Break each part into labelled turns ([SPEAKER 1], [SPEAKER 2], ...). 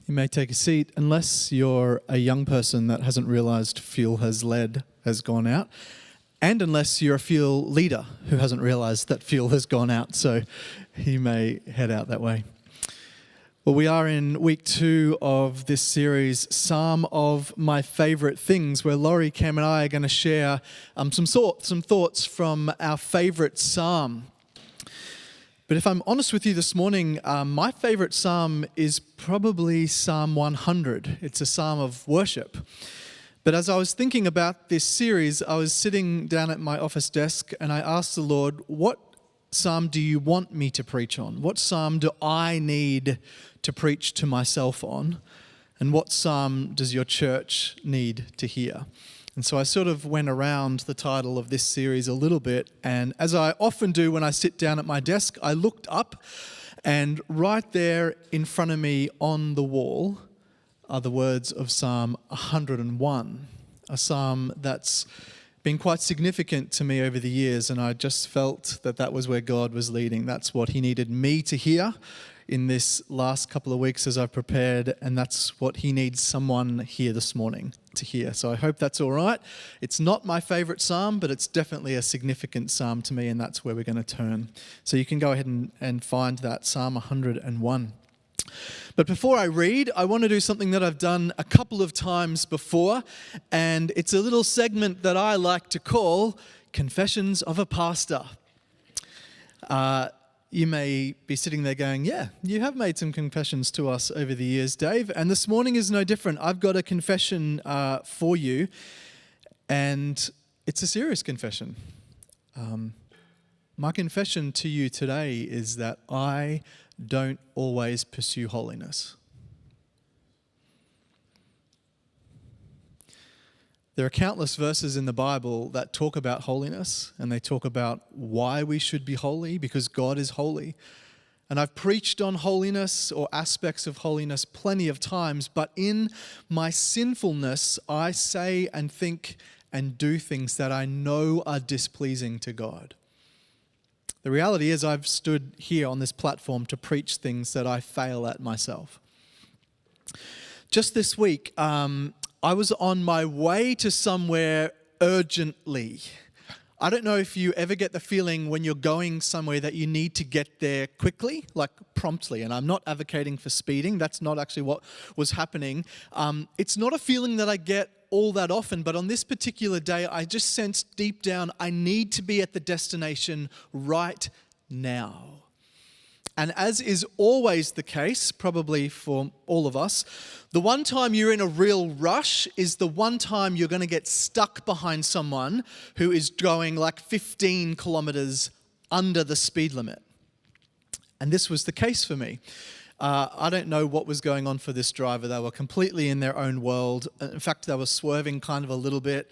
[SPEAKER 1] You may take a seat unless you're a young person that hasn't realized fuel has gone out, and unless you're a fuel leader who hasn't realized that fuel has gone out, so you may head out that way. Well, we are in week 2 of this series, Psalm of My Favorite Things, where Laurie, Cam and I are going to share some thoughts from our favorite psalm. But if I'm honest with you this morning, my favorite psalm is probably Psalm 100. It's a psalm of worship. But as I was thinking about this series, I was sitting down at my office desk and I asked the Lord, what psalm do you want me to preach on? What psalm do I need to preach to myself on? And what psalm does your church need to hear? And so I sort of went around the title of this series a little bit, and as I often do when I sit down at my desk, I looked up, and right there in front of me on the wall are the words of Psalm 101, a psalm that's been quite significant to me over the years, and I just felt that that was where God was leading. That's what He needed me to hear in this last couple of weeks as I've prepared, and that's what He needs someone here this morning to hear. So I hope that's all right. It's not my favorite psalm, but it's definitely a significant psalm to me, and that's where we're going to turn. So you can go ahead and find that, Psalm 101. But before I read, I want to do something that I've done a couple of times before, and it's a little segment that I like to call Confessions of a Pastor. You may be sitting there going, yeah, you have made some confessions to us over the years, Dave, and this morning is no different. I've got a confession for you, and it's a serious confession. My confession to you today is that I don't always pursue holiness. There are countless verses in the Bible that talk about holiness, and they talk about why we should be holy, because God is holy. And I've preached on holiness or aspects of holiness plenty of times, but in my sinfulness, I say and think and do things that I know are displeasing to God. The reality is I've stood here on this platform to preach things that I fail at myself. Just this week, I was on my way to somewhere urgently. I don't know if you ever get the feeling when you're going somewhere that you need to get there quickly, like promptly. And I'm not advocating for speeding. That's not actually what was happening. It's not a feeling that I get all that often, but on this particular day, I just sensed deep down I need to be at the destination right now. And as is always the case, probably for all of us, the one time you're in a real rush is the one time you're going to get stuck behind someone who is going like 15 kilometers under the speed limit. And this was the case for me. I don't know what was going on for this driver. They were completely in their own world. In fact, they were swerving kind of a little bit.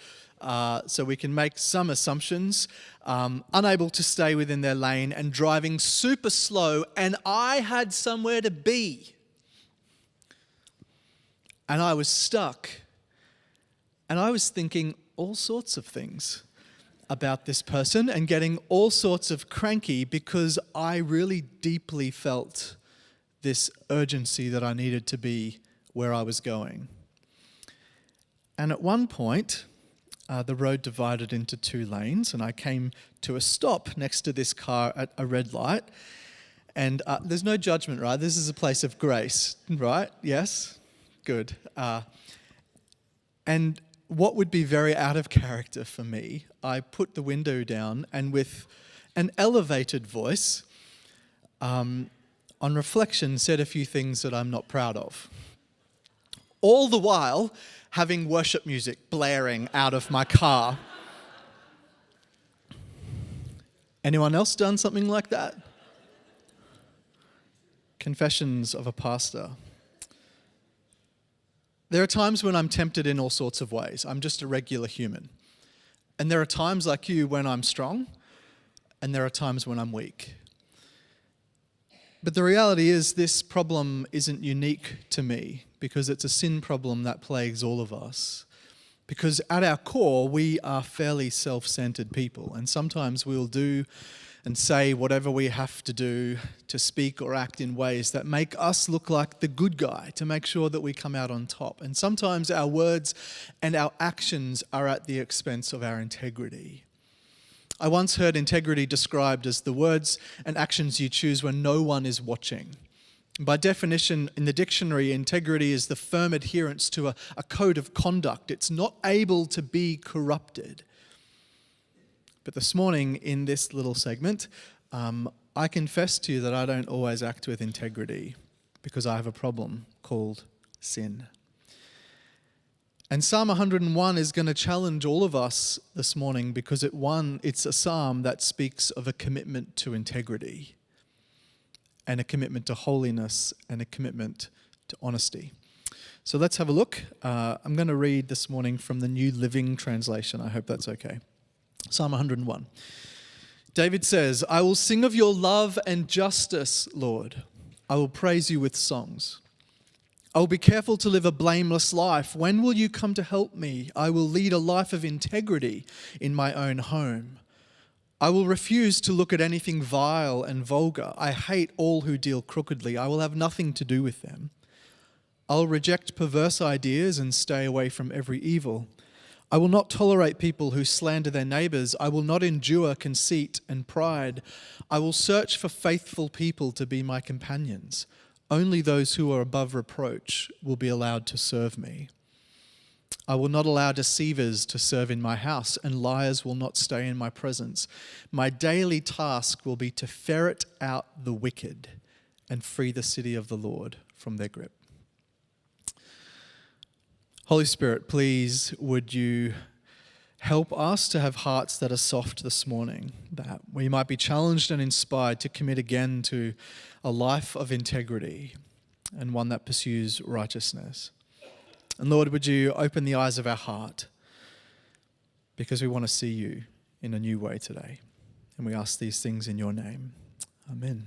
[SPEAKER 1] So we can make some assumptions, unable to stay within their lane and driving super slow, and I had somewhere to be. And I was stuck. And I was thinking all sorts of things about this person and getting all sorts of cranky because I really deeply felt this urgency that I needed to be where I was going. And at one point, the road divided into 2 lanes, and I came to a stop next to this car at a red light. And there's no judgment, right? This is a place of grace, right? Yes? Good. And what would be very out of character for me, I put the window down and with an elevated voice, on reflection, said a few things that I'm not proud of. All the while, having worship music blaring out of my car. Anyone else done something like that? Confessions of a pastor. There are times when I'm tempted in all sorts of ways. I'm just a regular human. And there are times like you when I'm strong, and there are times when I'm weak. But the reality is this problem isn't unique to me because it's a sin problem that plagues all of us. Because at our core, we are fairly self-centered people, and sometimes we'll do and say whatever we have to do to speak or act in ways that make us look like the good guy, to make sure that we come out on top. And sometimes our words and our actions are at the expense of our integrity. I once heard integrity described as the words and actions you choose when no one is watching. By definition, in the dictionary, integrity is the firm adherence to a code of conduct. It's not able to be corrupted. But this morning, in this little segment, I confess to you that I don't always act with integrity because I have a problem called sin. And Psalm 101 is going to challenge all of us this morning because it's a psalm that speaks of a commitment to integrity and a commitment to holiness and a commitment to honesty. So let's have a look. I'm going to read this morning from the New Living Translation. I hope that's okay. Psalm 101. David says, "I will sing of your love and justice, Lord. I will praise you with songs. I will be careful to live a blameless life. When will you come to help me? I will lead a life of integrity in my own home. I will refuse to look at anything vile and vulgar. I hate all who deal crookedly. I will have nothing to do with them. I'll reject perverse ideas and stay away from every evil. I will not tolerate people who slander their neighbors. I will not endure conceit and pride. I will search for faithful people to be my companions. Only those who are above reproach will be allowed to serve me. I will not allow deceivers to serve in my house, and liars will not stay in my presence. My daily task will be to ferret out the wicked and free the city of the Lord from their grip." Holy Spirit, please would you help us to have hearts that are soft this morning, that we might be challenged and inspired to commit again to a life of integrity and one that pursues righteousness. And Lord, would you open the eyes of our heart because we want to see you in a new way today. And we ask these things in your name. Amen.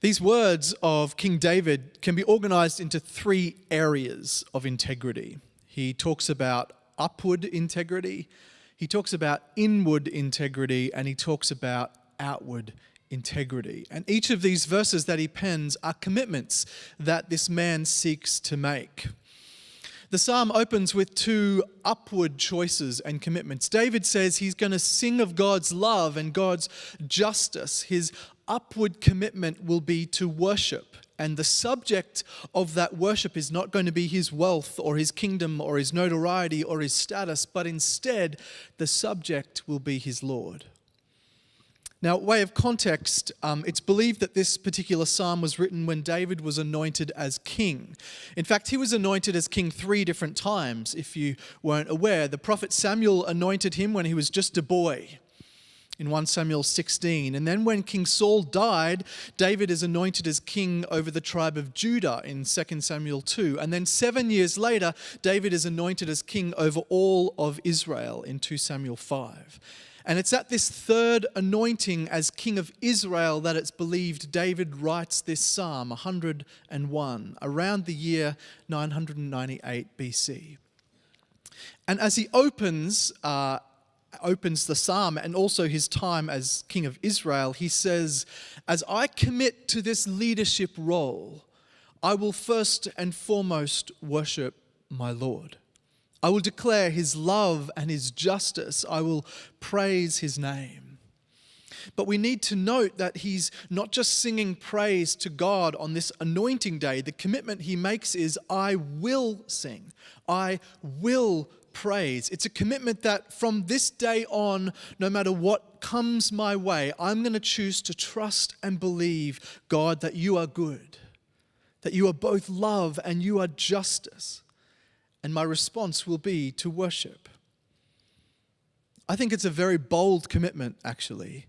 [SPEAKER 1] These words of King David can be organized into three areas of integrity. He talks about upward integrity, he talks about inward integrity, and he talks about outward integrity. And each of these verses that he pens are commitments that this man seeks to make. The psalm opens with two upward choices and commitments. David says he's going to sing of God's love and God's justice. His upward commitment will be to worship. And the subject of that worship is not going to be his wealth or his kingdom or his notoriety or his status, but instead the subject will be his Lord. Now, way of context, it's believed that this particular psalm was written when David was anointed as king. In fact, he was anointed as king 3 different times, if you weren't aware. The prophet Samuel anointed him when he was just a boy, in 1 Samuel 16. And then when King Saul died, David is anointed as king over the tribe of Judah in 2 Samuel 2. And then 7 years later, David is anointed as king over all of Israel in 2 Samuel 5. And it's at this third anointing as king of Israel that it's believed David writes this psalm, 101, around the year 998 BC. And as he opens the psalm and also his time as king of Israel, he says, "As I commit to this leadership role, I will first and foremost worship my Lord. I will declare his love and his justice. I will praise his name." But we need to note that he's not just singing praise to God on this anointing day. The commitment he makes is, I will sing. I will praise. It's a commitment that from this day on, no matter what comes my way, I'm going to choose to trust and believe, God, that you are good, that you are both love and you are justice. And my response will be to worship. I think it's a very bold commitment, actually,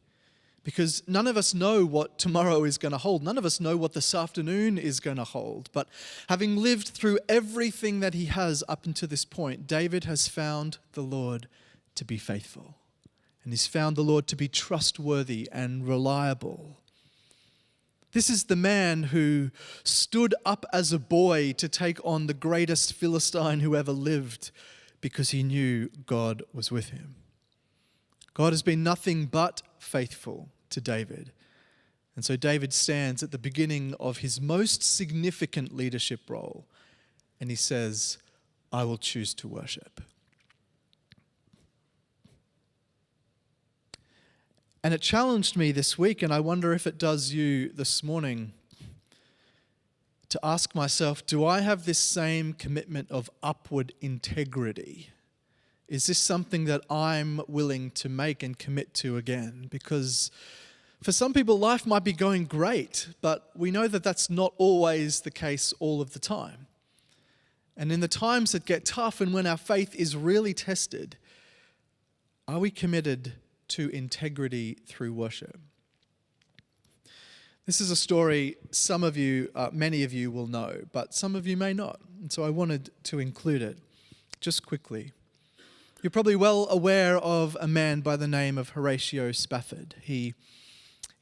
[SPEAKER 1] because none of us know what tomorrow is going to hold. None of us know what this afternoon is going to hold. But having lived through everything that he has up until this point, David has found the Lord to be faithful. And he's found the Lord to be trustworthy and reliable. This is the man who stood up as a boy to take on the greatest Philistine who ever lived because he knew God was with him. God has been nothing but faithful to David. And so David stands at the beginning of his most significant leadership role, and he says, I will choose to worship. And it challenged me this week, and I wonder if it does you this morning, to ask myself, do I have this same commitment of upward integrity? Is this something that I'm willing to make and commit to again? Because for some people, life might be going great, but we know that that's not always the case all of the time. And in the times that get tough and when our faith is really tested, are we committed to integrity through worship? This is a story some of you, many of you will know, but some of you may not. And so I wanted to include it just quickly. You're probably well aware of a man by the name of Horatio Spafford. He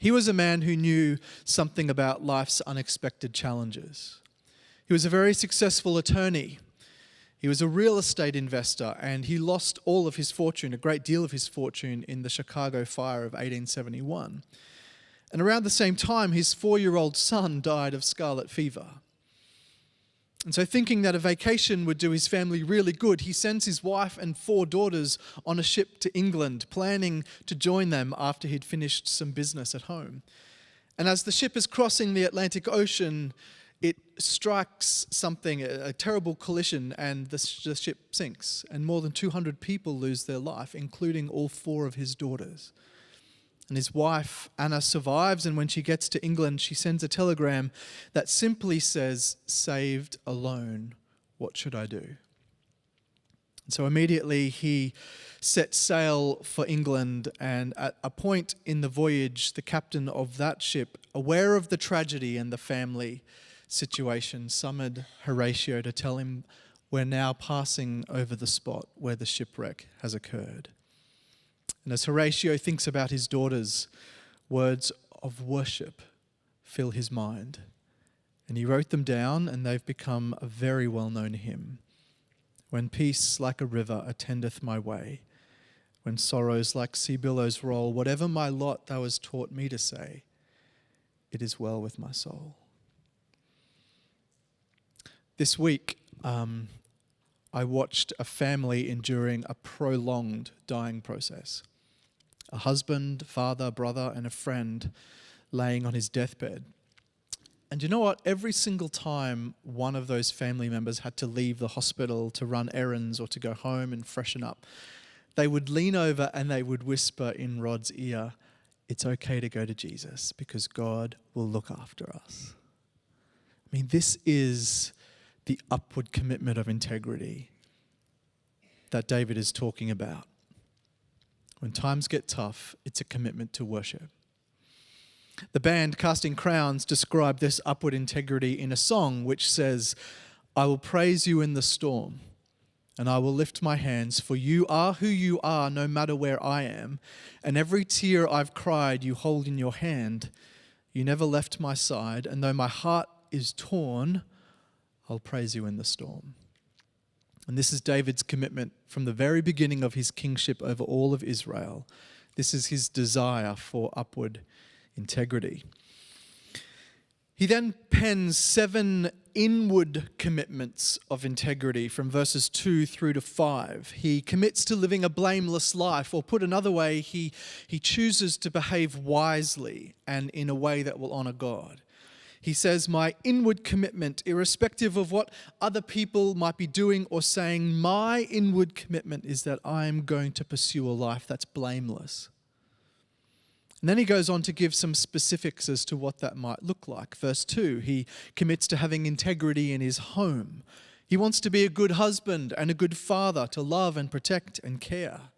[SPEAKER 1] was a man who knew something about life's unexpected challenges. He was a very successful attorney. He was a real estate investor, and he lost all of his fortune, a great deal of his fortune, in the Chicago fire of 1871. And around the same time, his 4-year-old son died of scarlet fever. And so thinking that a vacation would do his family really good, he sends his wife and 4 daughters on a ship to England, planning to join them after he'd finished some business at home. And as the ship is crossing the Atlantic Ocean, it strikes something, a terrible collision, and the ship sinks. And more than 200 people lose their life, including all 4 of his daughters. And his wife, Anna, survives, and when she gets to England, she sends a telegram that simply says, "Saved alone, what should I do?" And so immediately he set sail for England, and at a point in the voyage, the captain of that ship, aware of the tragedy and the family situation, summoned Horatio to tell him, "We're now passing over the spot where the shipwreck has occurred." And as Horatio thinks about his daughters, words of worship fill his mind. And he wrote them down, and they've become a very well-known hymn. When peace like a river attendeth my way, when sorrows like sea billows roll, whatever my lot thou hast taught me to say, it is well with my soul. This week, I watched a family enduring a prolonged dying process. A husband, father, brother, and a friend laying on his deathbed. And you know what? Every single time one of those family members had to leave the hospital to run errands or to go home and freshen up, they would lean over and they would whisper in Rod's ear, "It's okay to go to Jesus because God will look after us." I mean, this is the upward commitment of integrity that David is talking about. When times get tough, it's a commitment to worship. The band Casting Crowns described this upward integrity in a song which says, "I will praise you in the storm, and I will lift my hands, for you are who you are no matter where I am, and every tear I've cried you hold in your hand. You never left my side, and though my heart is torn, I'll praise you in the storm." And this is David's commitment from the very beginning of his kingship over all of Israel. This is his desire for upward integrity. He then pens 7 inward commitments of integrity from verses 2 through to 5. He commits to living a blameless life, or put another way, he chooses to behave wisely and in a way that will honor God. He says, "My inward commitment, irrespective of what other people might be doing or saying, my inward commitment is that I'm going to pursue a life that's blameless." And then he goes on to give some specifics as to what that might look like. Verse 2, he commits to having integrity in his home. He wants to be a good husband and a good father, to love and protect and care.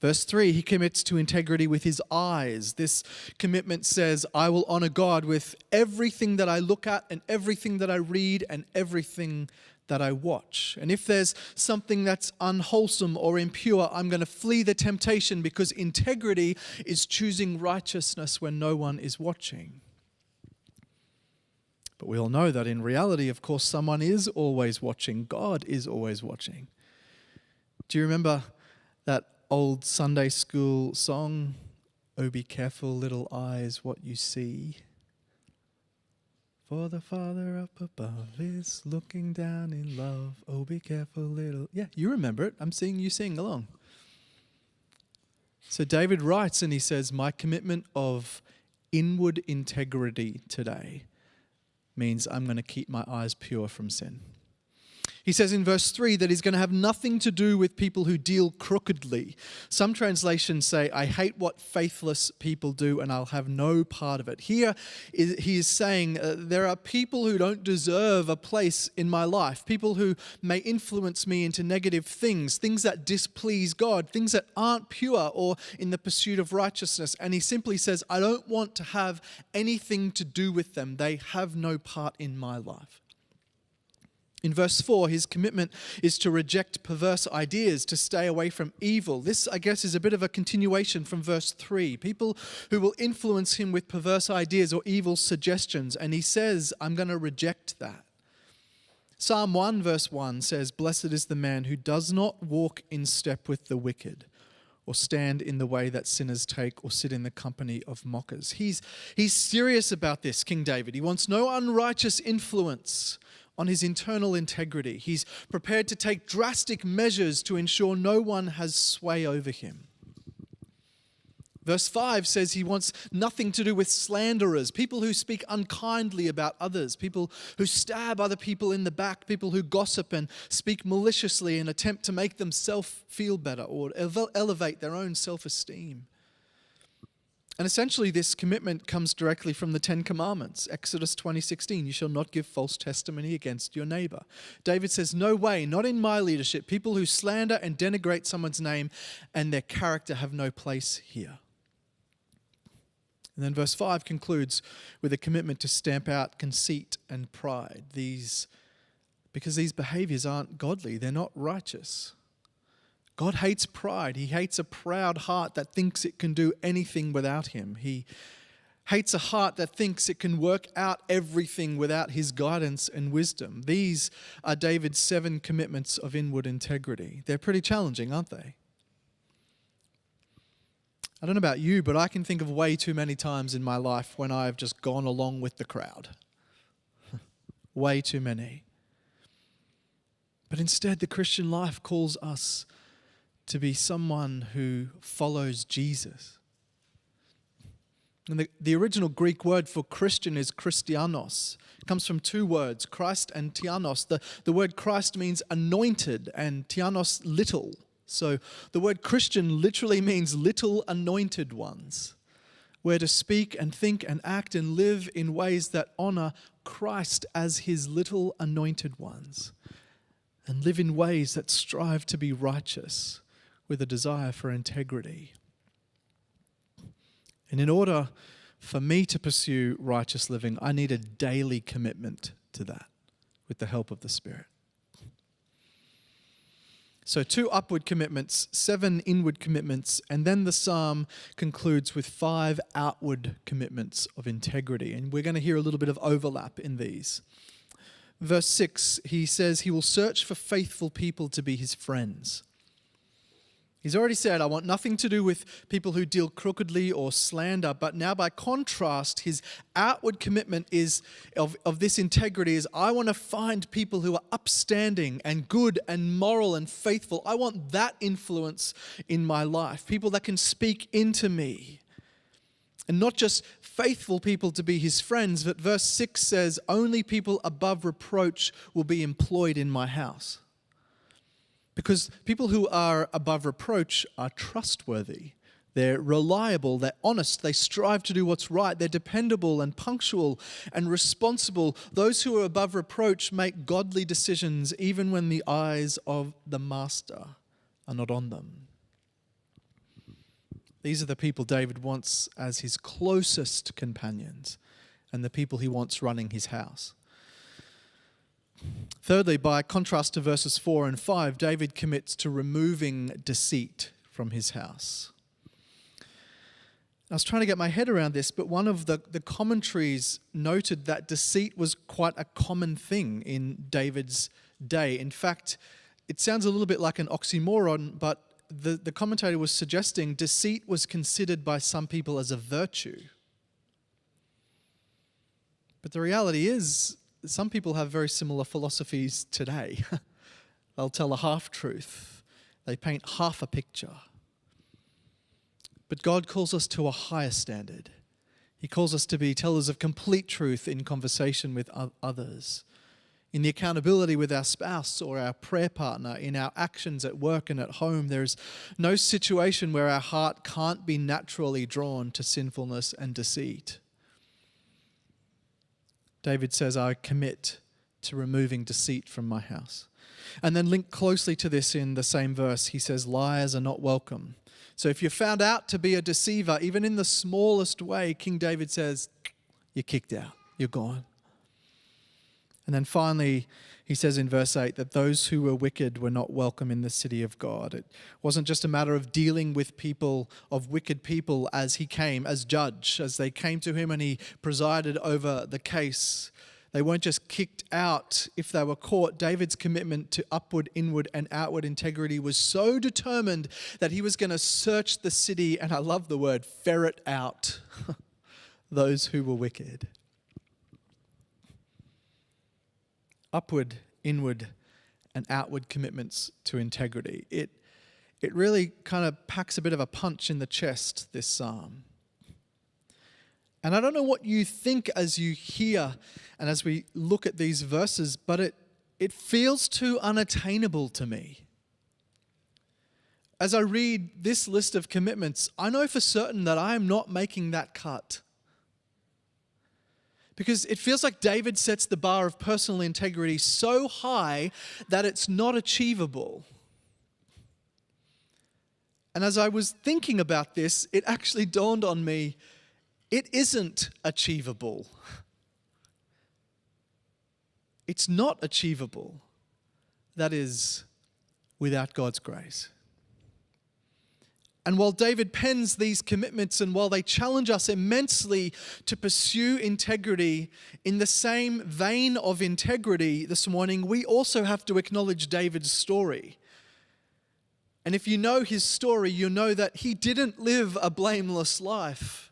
[SPEAKER 1] Verse 3, he commits to integrity with his eyes. This commitment says, "I will honor God with everything that I look at and everything that I read and everything that I watch. And if there's something that's unwholesome or impure, I'm going to flee the temptation, because integrity is choosing righteousness when no one is watching." But we all know that in reality, of course, someone is always watching. God is always watching. Do you remember that old Sunday school song, "Oh, be careful, little eyes, what you see. For the Father up above is looking down in love. Oh, be careful, little..." Yeah, you remember it. I'm seeing you sing along. So David writes and he says, "My commitment of inward integrity today means I'm going to keep my eyes pure from sin." He says in verse 3 that he's going to have nothing to do with people who deal crookedly. Some translations say, "I hate what faithless people do and I'll have no part of it." Here he is saying there are people who don't deserve a place in my life, people who may influence me into negative things, things that displease God, things that aren't pure or in the pursuit of righteousness. And he simply says, I don't want to have anything to do with them. They have no part in my life. In verse 4, his commitment is to reject perverse ideas, to stay away from evil. This, I guess, is a bit of a continuation from verse 3. People who will influence him with perverse ideas or evil suggestions. And he says, I'm going to reject that. Psalm 1 verse 1 says, "Blessed is the man who does not walk in step with the wicked, or stand in the way that sinners take, or sit in the company of mockers." He's serious about this, King David. He wants no unrighteous influence on his internal integrity. He's prepared to take drastic measures to ensure no one has sway over him. Verse 5 says he wants nothing to do with slanderers, people who speak unkindly about others, people who stab other people in the back, people who gossip and speak maliciously and attempt to make themselves feel better or elevate their own self-esteem. And essentially this commitment comes directly from the Ten Commandments. Exodus 20:16, "You shall not give false testimony against your neighbor." David says, no way, not in my leadership. People who slander and denigrate someone's name and their character have no place here. And then verse 5 concludes with a commitment to stamp out conceit and pride. Because these behaviors aren't godly, they're not righteous. God hates pride. He hates a proud heart that thinks it can do anything without him. He hates a heart that thinks it can work out everything without his guidance and wisdom. These are David's 7 commitments of inward integrity. They're pretty challenging, aren't they? I don't know about you, but I can think of way too many times in my life when I've just gone along with the crowd. Way too many. But instead, the Christian life calls us to be someone who follows Jesus. And the original Greek word for Christian is Christianos. It comes from 2 words, Christ and Tianos. The word Christ means anointed and Tianos little. So the word Christian literally means little anointed ones. We're to speak and think and act and live in ways that honor Christ as his little anointed ones. And live in ways that strive to be righteous with a desire for integrity. And in order for me to pursue righteous living, I need a daily commitment to that with the help of the Spirit. So 2 upward commitments, 7 inward commitments, and then the psalm concludes with 5 outward commitments of integrity. And we're going to hear a little bit of overlap in these. Verse 6, he says he will search for faithful people to be his friends. He's already said, I want nothing to do with people who deal crookedly or slander. But now by contrast, his outward commitment is of this integrity is I want to find people who are upstanding and good and moral and faithful. I want that influence in my life. People that can speak into me. And not just faithful people to be his friends, but verse 6 says, only people above reproach will be employed in my house. Because people who are above reproach are trustworthy. They're reliable, they're honest, they strive to do what's right, they're dependable and punctual and responsible. Those who are above reproach make godly decisions even when the eyes of the master are not on them. These are the people David wants as his closest companions and the people he wants running his house. Thirdly, by contrast to verses 4 and 5, David commits to removing deceit from his house. I was trying to get my head around this, but one of the commentaries noted that deceit was quite a common thing in David's day. In fact, it sounds a little bit like an oxymoron, but the commentator was suggesting deceit was considered by some people as a virtue. But the reality is, some people have very similar philosophies today. They'll tell a half-truth. They paint half a picture. But God calls us to a higher standard. He calls us to be tellers of complete truth in conversation with others, in the accountability with our spouse or our prayer partner, in our actions at work and at home. There is no situation where our heart can't be naturally drawn to sinfulness and deceit. David says, I commit to removing deceit from my house. And then linked closely to this in the same verse, he says, liars are not welcome. So if you're found out to be a deceiver, even in the smallest way, King David says, you're kicked out, you're gone. And then finally, he says in verse 8 that those who were wicked were not welcome in the city of God. It wasn't just a matter of dealing with people, of wicked people as he came, as judge, as they came to him and he presided over the case. They weren't just kicked out if they were caught. David's commitment to upward, inward, and outward integrity was so determined that he was going to search the city, and I love the word, ferret out those who were wicked. Upward, inward, and outward commitments to integrity. It really kind of packs a bit of a punch in the chest, this psalm. And I don't know what you think as you hear and as we look at these verses, but it feels too unattainable to me. As I read this list of commitments, I know for certain that I am not making that cut. Because it feels like David sets the bar of personal integrity so high that it's not achievable. And as I was thinking about this, it actually dawned on me, it isn't achievable. It's not achievable. That is, without God's grace. And while David pens these commitments and while they challenge us immensely to pursue integrity, in the same vein of integrity this morning, we also have to acknowledge David's story. And if you know his story, you know that he didn't live a blameless life.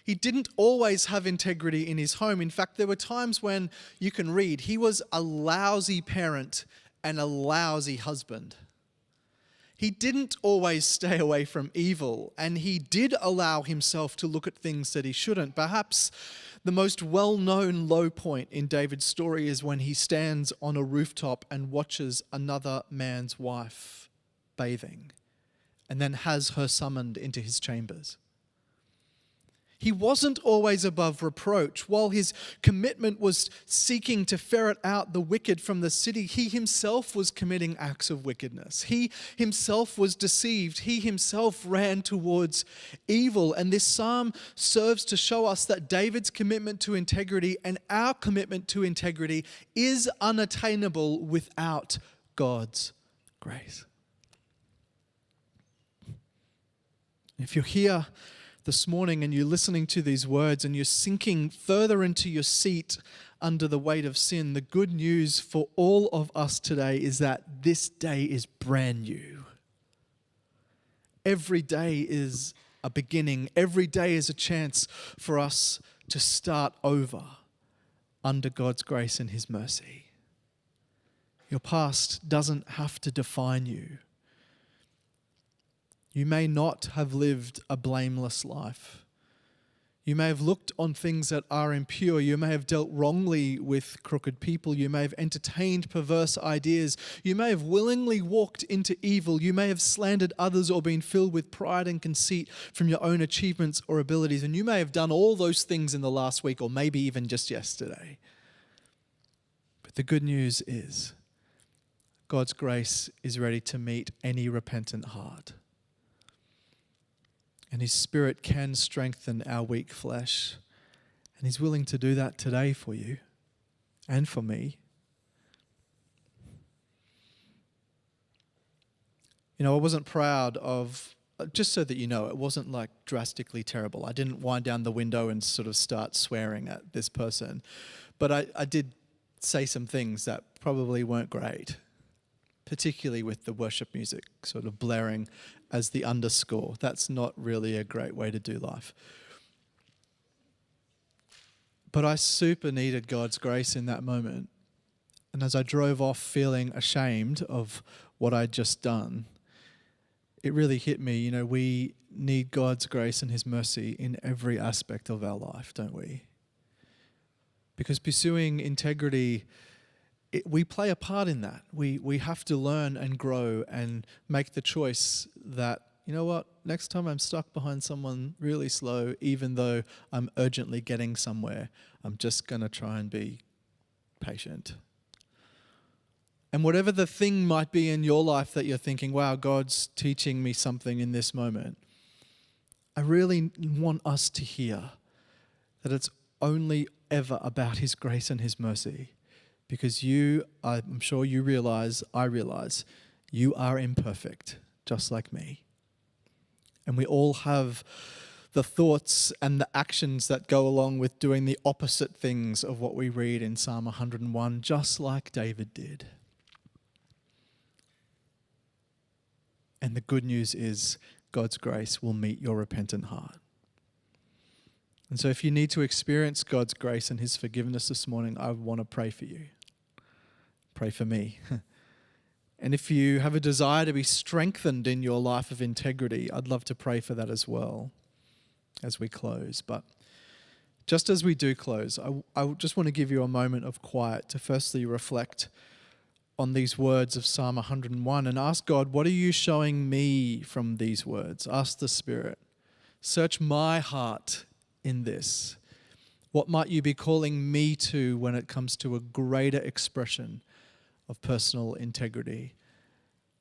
[SPEAKER 1] He didn't always have integrity in his home. In fact, there were times when you can read, he was a lousy parent and a lousy husband. He didn't always stay away from evil, and he did allow himself to look at things that he shouldn't. Perhaps the most well-known low point in David's story is when he stands on a rooftop and watches another man's wife bathing, and then has her summoned into his chambers. He wasn't always above reproach. While his commitment was seeking to ferret out the wicked from the city, he himself was committing acts of wickedness. He himself was deceived. He himself ran towards evil. And this psalm serves to show us that David's commitment to integrity and our commitment to integrity is unattainable without God's grace. If you're here this morning and you're listening to these words and you're sinking further into your seat under the weight of sin, the good news for all of us today is that this day is brand new. Every day is a beginning. Every day is a chance for us to start over under God's grace and His mercy. Your past doesn't have to define you. You may not have lived a blameless life. You may have looked on things that are impure. You may have dealt wrongly with crooked people. You may have entertained perverse ideas. You may have willingly walked into evil. You may have slandered others or been filled with pride and conceit from your own achievements or abilities. And you may have done all those things in the last week or maybe even just yesterday. But the good news is God's grace is ready to meet any repentant heart. And His Spirit can strengthen our weak flesh. And He's willing to do that today for you and for me. You know, I wasn't proud of, just so that you know, it wasn't like drastically terrible. I didn't wind down the window and sort of start swearing at this person. But I did say some things that probably weren't great. particularly with the worship music sort of blaring as the underscore. That's not really a great way to do life. But I super needed God's grace in that moment. And as I drove off feeling ashamed of what I'd just done, it really hit me, we need God's grace and his mercy in every aspect of our life, don't we? Because pursuing integrity, we play a part in that. We have to learn and grow and make the choice that, you know what, next time I'm stuck behind someone really slow, even though I'm urgently getting somewhere, I'm just going to try and be patient. And whatever the thing might be in your life that you're thinking, wow, God's teaching me something in this moment, I really want us to hear that it's only ever about his grace and his mercy. Because I'm sure you realize, I realize, you are imperfect, just like me. And we all have the thoughts and the actions that go along with doing the opposite things of what we read in Psalm 101, just like David did. And the good news is God's grace will meet your repentant heart. And so if you need to experience God's grace and his forgiveness this morning, I want to pray for you. Pray for me. And if you have a desire to be strengthened in your life of integrity, I'd love to pray for that as well as we close. But just as we do close, I just want to give you a moment of quiet to firstly reflect on these words of Psalm 101 and ask God, what are you showing me from these words? Ask the Spirit. Search my heart in this. What might you be calling me to when it comes to a greater expression of personal integrity?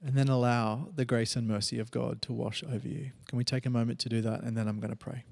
[SPEAKER 1] And then allow the grace and mercy of God to wash over you. Can we take a moment to do that? And then I'm going to pray.